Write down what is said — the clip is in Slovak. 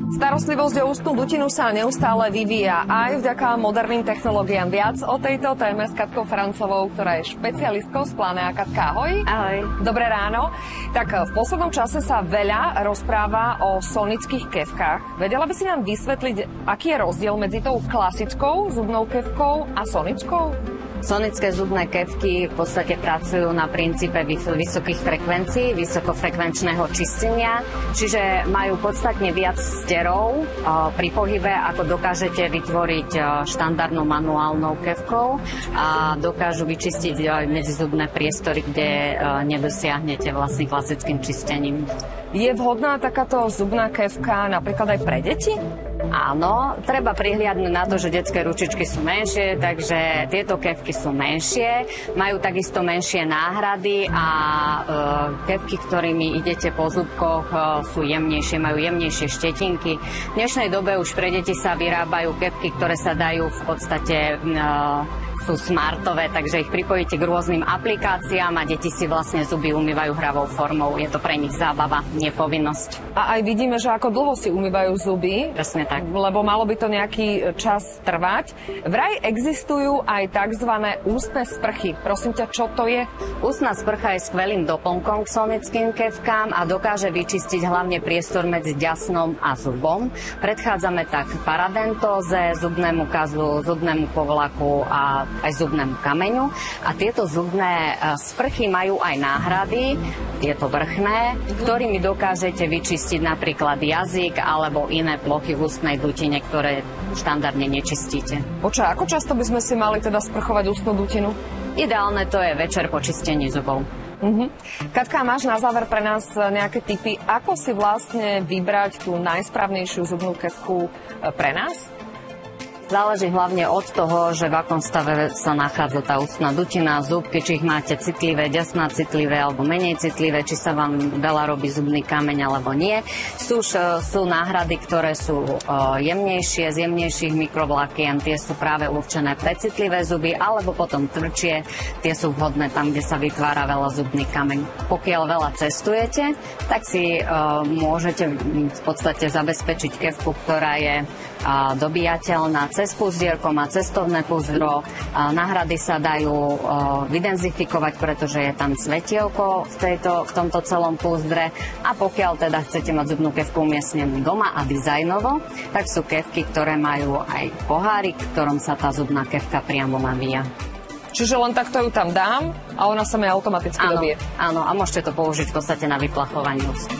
Starostlivosť o ústnu dutinu sa neustále vyvíja aj vďaka moderným technológiám. Viac o tejto téme s Katkou Francovou, ktorá je špecialistkou z Planea. Katka, ahoj. Ahoj. Dobré ráno. Tak v poslednom čase sa veľa rozpráva o sonických kefkách. Vedela by si nám vysvetliť, aký je rozdiel medzi tou klasickou zubnou kefkou a sonickou? Sonické zubné kefky v podstate pracujú na princípe vysokých frekvencií, vysokofrekvenčného čistenia, čiže majú podstatne viac sterov pri pohybe, ako dokážete vytvoriť štandardnou manuálnou kefkou a dokážu vyčistiť aj medzizubné priestory, kde nedosiahnete vlastne klasickým čistením. Je vhodná takáto zubná kefka napríklad aj pre deti? Áno, treba prihliadnúť na to, že detské ručičky sú menšie, takže tieto kefky sú menšie, majú takisto menšie náhrady a kefky, ktorými idete po zubkoch, sú jemnejšie, majú jemnejšie štetinky. V dnešnej dobe už pre deti sa vyrábajú kefky, ktoré sa dajú v podstate sú smartové, takže ich pripojíte k rôznym aplikáciám a deti si vlastne zuby umývajú hravou formou. Je to pre nich zábava, nie povinnosť. A aj vidíme, že ako dlho si umývajú zuby. Presne tak. Lebo malo by to nejaký čas trvať. Vraj existujú aj tzv. Ústne sprchy. Prosím ťa, čo to je? Ústna sprcha je skvelým doplnkom k sonickým kefkám a dokáže vyčistiť hlavne priestor medzi ďasnom a zubom. Predchádzame tak paradentóze, zubnému kazu, zubnému povlaku a aj zubnému kameňu. A tieto zubné sprchy majú aj náhrady, tieto vrchné, ktorými dokážete vyčistiť napríklad jazyk alebo iné plochy v ústnej dutine, ktoré štandardne nečistíte. Ako často by sme si mali teda sprchovať ústnu dutinu? Ideálne to je večer po čistení zubov. Katka, máš na záver pre nás nejaké tipy, ako si vlastne vybrať tú najsprávnejšiu zubnú kefku pre nás? Záleží hlavne od toho, že v akom stave sa nachádza tá ústna dutina, zubky, či ich máte citlivé, ďasná citlivé alebo menej citlivé, či sa vám veľa robí zubný kameň alebo nie. Sú náhrady, ktoré sú jemnejšie, z jemnejších mikrovlakien, tie sú práve určené pre citlivé zuby, alebo potom tvrdšie, tie sú vhodné tam, kde sa vytvára veľa zubný kameň. Pokiaľ veľa cestujete, tak si môžete v podstate zabezpečiť kefku, ktorá je dobíjateľná cez púzdierko, má cestovné púzdro. Náhrady sa dajú vydenzifikovať, pretože je tam svetielko v tomto celom púzdre. A pokiaľ teda chcete mať zubnú kefku umiestnenú doma a dizajnovo, tak sú kefky, ktoré majú aj pohárik, v ktorom sa tá zubná kefka priamo navíja. Čiže len takto ju tam dám a ona sa mi automaticky dobije? Áno, a môžete to použiť v podstate na vyplachovanie úst.